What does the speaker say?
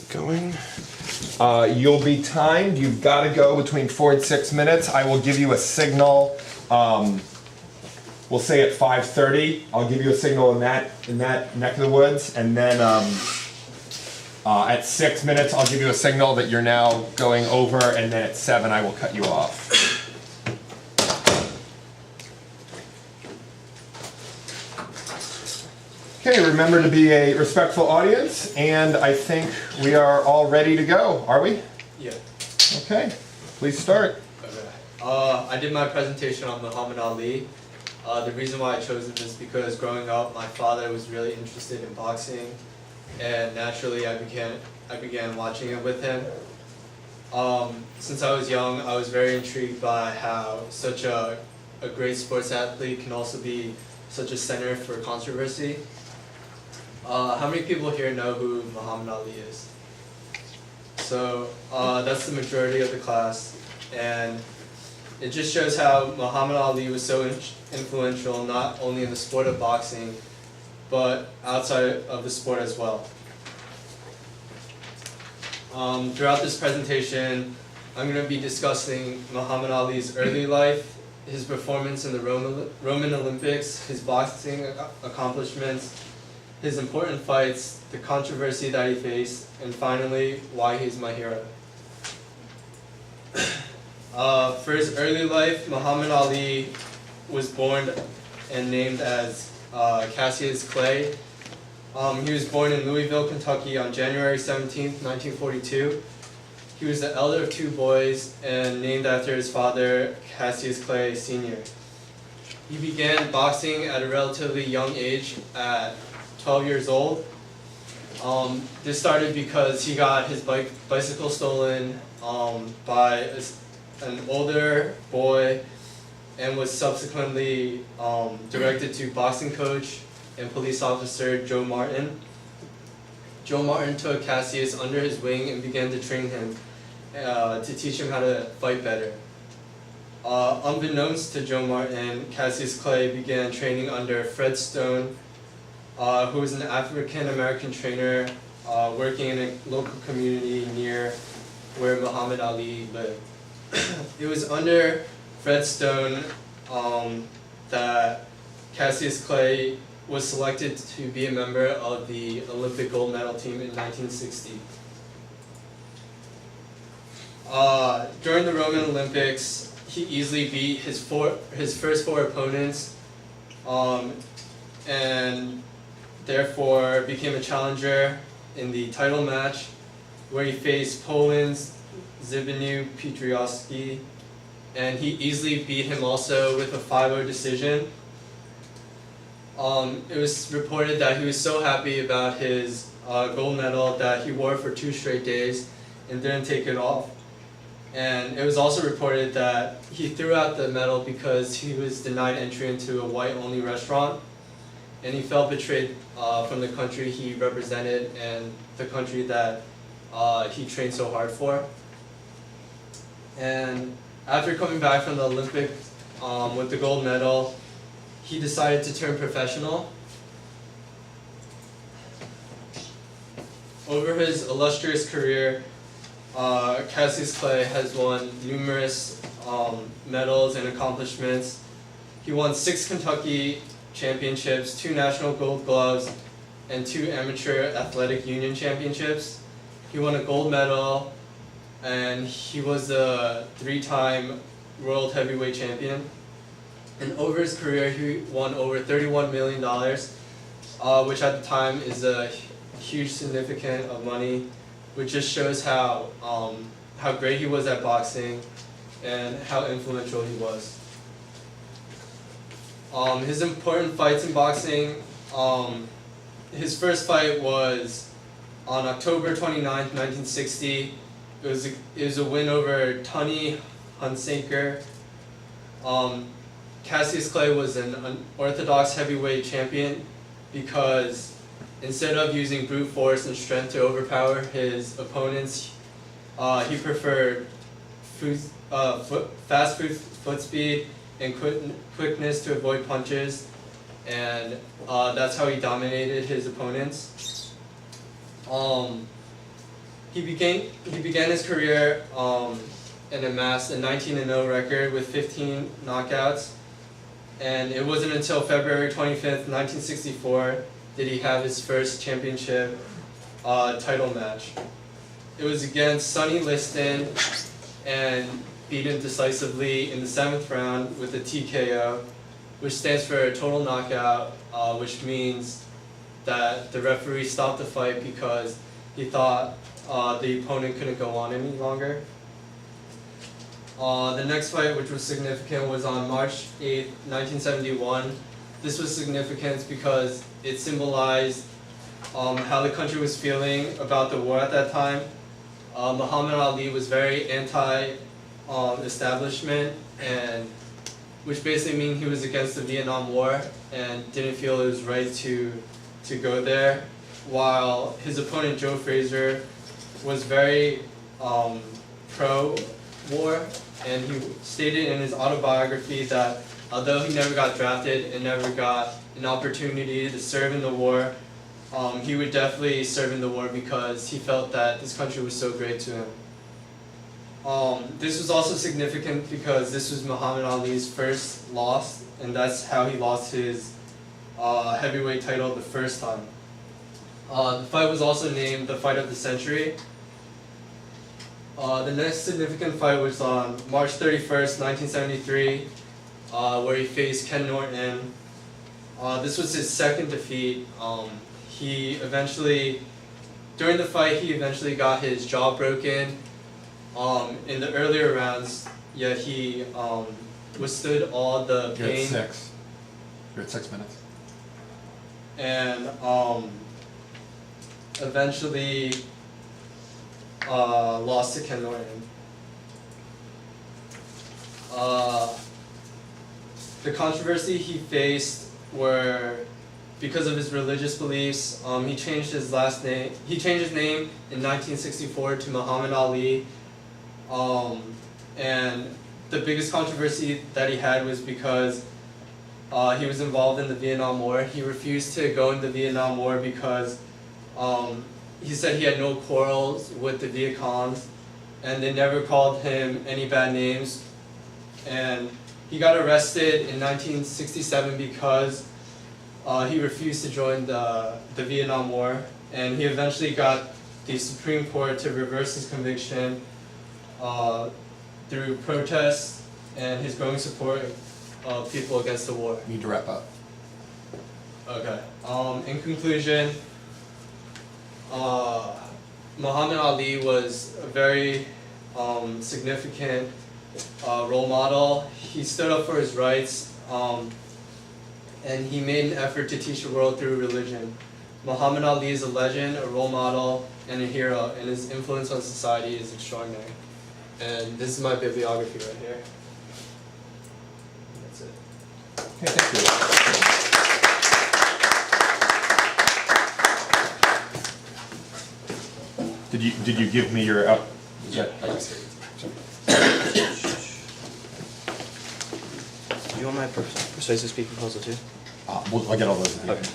Going. You'll be timed. You've got to go between 4 and 6 minutes. I will give you a signal. We'll say at 5:30. I'll give you a signal in that neck of the woods, and then at 6 minutes I'll give you a signal that you're now going over, and then at 7 I will cut you off. Okay, remember to be a respectful audience, and I think we are all ready to go. Are we? Yeah. Okay, please start. Okay. I did my presentation on Muhammad Ali. The reason why I chose him is because growing up, my father was really interested in boxing, and naturally I began watching it with him. Since I was young, I was very intrigued by how such a great sports athlete can also be such a center for controversy. How many people here know who Muhammad Ali is? So that's the majority of the class, and it just shows how Muhammad Ali was so influential not only in the sport of boxing, but outside of the sport as well. Throughout this presentation, I'm going to be discussing Muhammad Ali's early life, his performance in the Roman Olympics, his boxing accomplishments, his important fights, the controversy that he faced, and finally, why he's my hero. For his early life, Muhammad Ali was born and named as Cassius Clay. He was born in Louisville, Kentucky on January 17th, 1942. He was the elder of 2 boys and named after his father, Cassius Clay Sr. He began boxing at a relatively young age at 12 years old. This started because he got his bicycle stolen by an older boy and was subsequently directed to boxing coach and police officer Joe Martin. Joe Martin took Cassius under his wing and began to train him to teach him how to fight better. Unbeknownst to Joe Martin, Cassius Clay began training under Fred Stone, who was an African-American trainer working in a local community near where Muhammad Ali lived. It was under Fred Stone that Cassius Clay was selected to be a member of the Olympic gold medal team in 1960. During the Roman Olympics, he easily beat his first 4 opponents, and therefore became a challenger in the title match, where he faced Poland's Zbigniew Pietrowski, and he easily beat him also with a 5-0 decision. It was reported that he was so happy about his gold medal that he wore it for 2 straight days and didn't take it off. And it was also reported that he threw out the medal because he was denied entry into a white-only restaurant, and he felt betrayed from the country he represented and the country that he trained so hard for. And after coming back from the Olympics with the gold medal, he decided to turn professional. Over his illustrious career, Cassius Clay has won numerous medals and accomplishments. He won 6 Kentucky championships, 2 national gold gloves, and 2 amateur athletic union championships. He won a gold medal, and he was a 3-time world heavyweight champion. And over his career, he won over $31 million, which at the time is a huge significant of money, which just shows how great he was at boxing and how influential he was. His important fights in boxing, his first fight was on October 29th, 1960. It was a win over Tony Hunsaker. Cassius Clay was an unorthodox heavyweight champion because instead of using brute force and strength to overpower his opponents, he preferred fast foot speed and quickness to avoid punches, and that's how he dominated his opponents. He began his career and amassed a 19-0 record with 15 knockouts. And it wasn't until February 25th, 1964, did he have his first championship title match. It was against Sonny Liston and beat him decisively in the 7th round with a TKO, which stands for a total knockout, which means that the referee stopped the fight because he thought the opponent couldn't go on any longer. The next fight, which was significant, was on March 8, 1971. This was significant because it symbolized how the country was feeling about the war at that time. Muhammad Ali was very anti-establishment, and which basically means he was against the Vietnam War and didn't feel it was right to go there, while his opponent Joe Frazier was very pro-war, and he stated in his autobiography that although he never got drafted and never got an opportunity to serve in the war, he would definitely serve in the war because he felt that this country was so great to him. This was also significant because this was Muhammad Ali's first loss, and that's how he lost his heavyweight title the first time. The fight was also named the Fight of the Century. The next significant fight was on March 31st, 1973, where he faced Ken Norton. This was his second defeat. During the fight, he eventually got his jaw broken in the earlier rounds, yet he withstood all the pain. You're at 6 minutes. And eventually lost to Ken Norton. The controversy he faced were because of his religious beliefs. He changed his name in 1964 to Muhammad Ali. And the biggest controversy that he had was because he was involved in the Vietnam War. He refused to go in the Vietnam War because he said he had no quarrels with the Viet Congs, and they never called him any bad names. And he got arrested in 1967 because he refused to join the Vietnam War, and he eventually got the Supreme Court to reverse his conviction through protests and his growing support of people against the war. You need to wrap up. Okay. In conclusion, Muhammad Ali was a very significant role model. He stood up for his rights, and he made an effort to teach the world through religion. Muhammad Ali is a legend, a role model, and a hero, and his influence on society is extraordinary. And this is my bibliography right here. That's it. Okay, thank you. Did you give me your Yeah. Do you want my persuasive speaking proposal too? I'll get all those at the end. Okay.